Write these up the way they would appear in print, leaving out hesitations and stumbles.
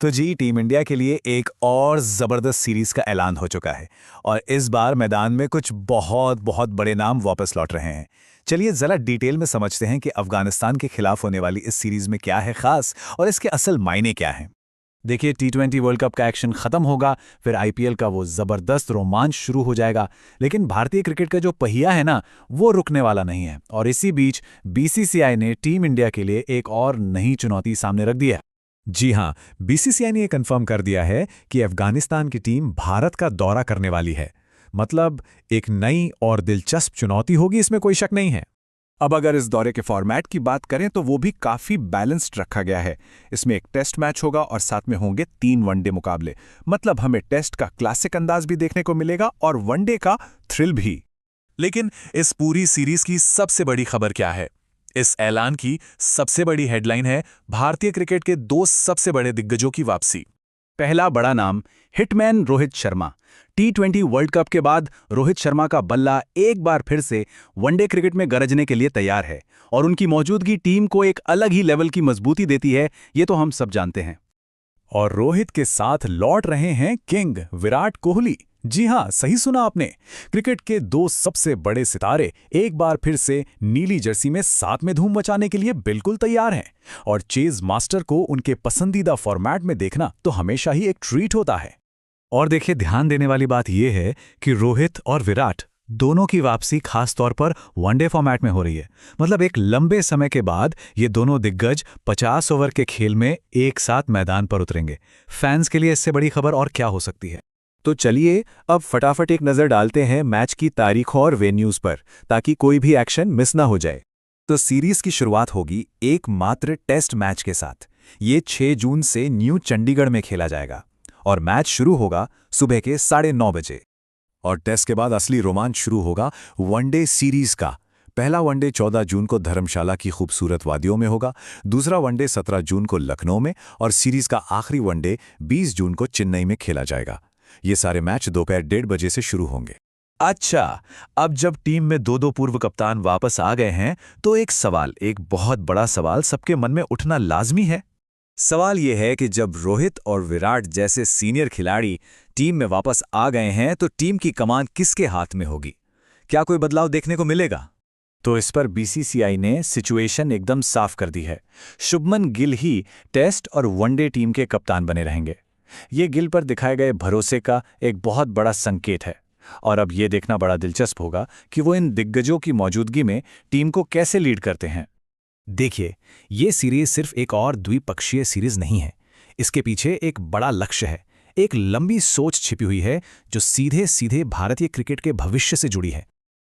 तो जी team India के लिए एक और ज़बरदस्त सीरीज़ का ऐलान हो चुका है और इस बार मैदान में कुछ बहुत बहुत बड़े नाम वापस लौट रहे हैं। चलिए ज़रा डिटेल में समझते हैं कि अफ़गानिस्तान के खिलाफ होने वाली इस सीरीज़ में क्या है ख़ास और इसके असल मायने क्या हैं। देखिए टी20 वर्ल्ड कप का एक्शन खत्म होगा, फिर आईपीएल का वो ज़बरदस्त रोमांच शुरू हो जाएगा। लेकिन भारतीय क्रिकेट का जो पहिया है ना, वो रुकने वाला नहीं है और इसी बीच बीसीसीआई ने टीम इंडिया के लिए एक और नई चुनौती सामने रख दी है। जी हाँ, बीसीसीआई ने ये कंफर्म कर दिया है कि अफगानिस्तान की टीम भारत का दौरा करने वाली है। मतलब एक नई और दिलचस्प चुनौती होगी, इसमें कोई शक नहीं है। अब अगर इस दौरे के फॉर्मेट की बात करें तो वो भी काफी बैलेंस्ड रखा गया है। इसमें एक टेस्ट मैच होगा और साथ में होंगे 3 वनडे मुकाबले। मतलब हमें टेस्ट का क्लासिक अंदाज भी देखने को मिलेगा और वनडे का थ्रिल भी। लेकिन इस पूरी सीरीज की सबसे बड़ी खबर क्या है? इस ऐलान की सबसे बड़ी हेडलाइन है भारतीय क्रिकेट के 2 सबसे बड़े दिग्गजों की वापसी। पहला बड़ा नाम हिटमैन रोहित शर्मा। टी20 वर्ल्ड कप के बाद रोहित शर्मा का बल्ला एक बार फिर से वनडे क्रिकेट में गरजने के लिए तैयार है और उनकी मौजूदगी टीम को एक अलग ही लेवल की मजबूती देती है, ये तो हम सब जानते हैं। और रोहित के साथ लौट रहे हैं किंग विराट कोहली। जी हाँ, सही सुना आपने। क्रिकेट के 2 सबसे बड़े सितारे एक बार फिर से नीली जर्सी में साथ में धूम मचाने के लिए बिल्कुल तैयार हैं और चेज मास्टर को उनके पसंदीदा फॉर्मेट में देखना तो हमेशा ही एक ट्रीट होता है। और देखिए, ध्यान देने वाली बात यह है कि रोहित और विराट दोनों की वापसी खास तौर पर वनडे फॉर्मेट में हो रही है। मतलब एक लंबे समय के बाद ये दोनों दिग्गज 50 ओवर के खेल में एक साथ मैदान पर उतरेंगे। फैंस के लिए इससे बड़ी खबर और क्या हो सकती है। तो चलिए अब फटाफट एक नज़र डालते हैं मैच की तारीखों और वेन्यूज़ पर, ताकि कोई भी एक्शन मिस ना हो जाए। तो सीरीज़ की शुरुआत होगी एकमात्र टेस्ट मैच के साथ। ये 6 जून से न्यू चंडीगढ़ में खेला जाएगा और मैच शुरू होगा सुबह के 9:30 बजे। और टेस्ट के बाद असली रोमांच शुरू होगा वनडे सीरीज का। पहला वनडे 14 जून को धर्मशाला की खूबसूरत वादियों में होगा, दूसरा वनडे 17 जून को लखनऊ में और सीरीज का आखिरी वनडे 20 जून को चेन्नई में खेला जाएगा। ये सारे मैच दोपहर 1:30 बजे से शुरू होंगे। अच्छा, अब जब टीम में 2 पूर्व कप्तान वापस आ गए हैं तो एक बहुत बड़ा सवाल सबके मन में उठना लाजमी है। सवाल यह है कि जब रोहित और विराट जैसे सीनियर खिलाड़ी टीम में वापस आ गए हैं तो टीम की कमान किसके हाथ में होगी? क्या कोई बदलाव देखने को मिलेगा? तो इस पर बीसीसीआई ने सिचुएशन एकदम साफ कर दी है। शुभमन गिल ही टेस्ट और वनडे टीम के कप्तान बने रहेंगे। ये गिल पर दिखाए गए भरोसे का एक बहुत बड़ा संकेत है और अब ये देखना बड़ा दिलचस्प होगा कि वो इन दिग्गजों की मौजूदगी में टीम को कैसे लीड करते हैं। देखिए, ये सीरीज सिर्फ एक और द्विपक्षीय सीरीज नहीं है। इसके पीछे एक बड़ा लक्ष्य है, एक लंबी सोच छिपी हुई है जो सीधे सीधे भारतीय क्रिकेट के भविष्य से जुड़ी है।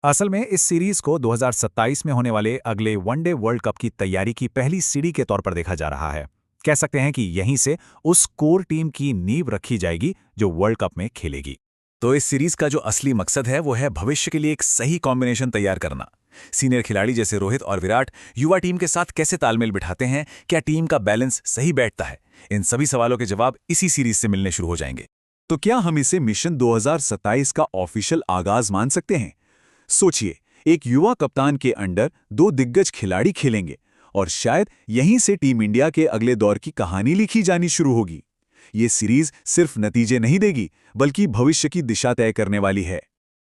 असल में इस सीरीज को 2027 में होने वाले अगले वनडे वर्ल्ड कप की तैयारी की पहली सीढ़ी के तौर पर देखा जा रहा है। कह सकते हैं कि यहीं से उस कोर टीम की नींव रखी जाएगी जो वर्ल्ड कप में खेलेगी। तो इस सीरीज का जो असली मकसद है वो है भविष्य के लिए एक सही कॉम्बिनेशन तैयार करना। सीनियर खिलाड़ी जैसे रोहित और विराट युवा टीम के साथ कैसे तालमेल बिठाते हैं, क्या टीम का बैलेंस सही बैठता है, इन सभी सवालों के जवाब इसी सीरीज से मिलने शुरू हो जाएंगे। तो क्या हम इसे मिशन 2027 का ऑफिशियल आगाज मान सकते हैं? सोचिए, एक युवा कप्तान के अंडर 2 दिग्गज खिलाड़ी खेलेंगे और शायद यहीं से टीम इंडिया के अगले दौर की कहानी लिखी जानी शुरू होगी। ये सीरीज सिर्फ नतीजे नहीं देगी, बल्कि भविष्य की दिशा तय करने वाली है।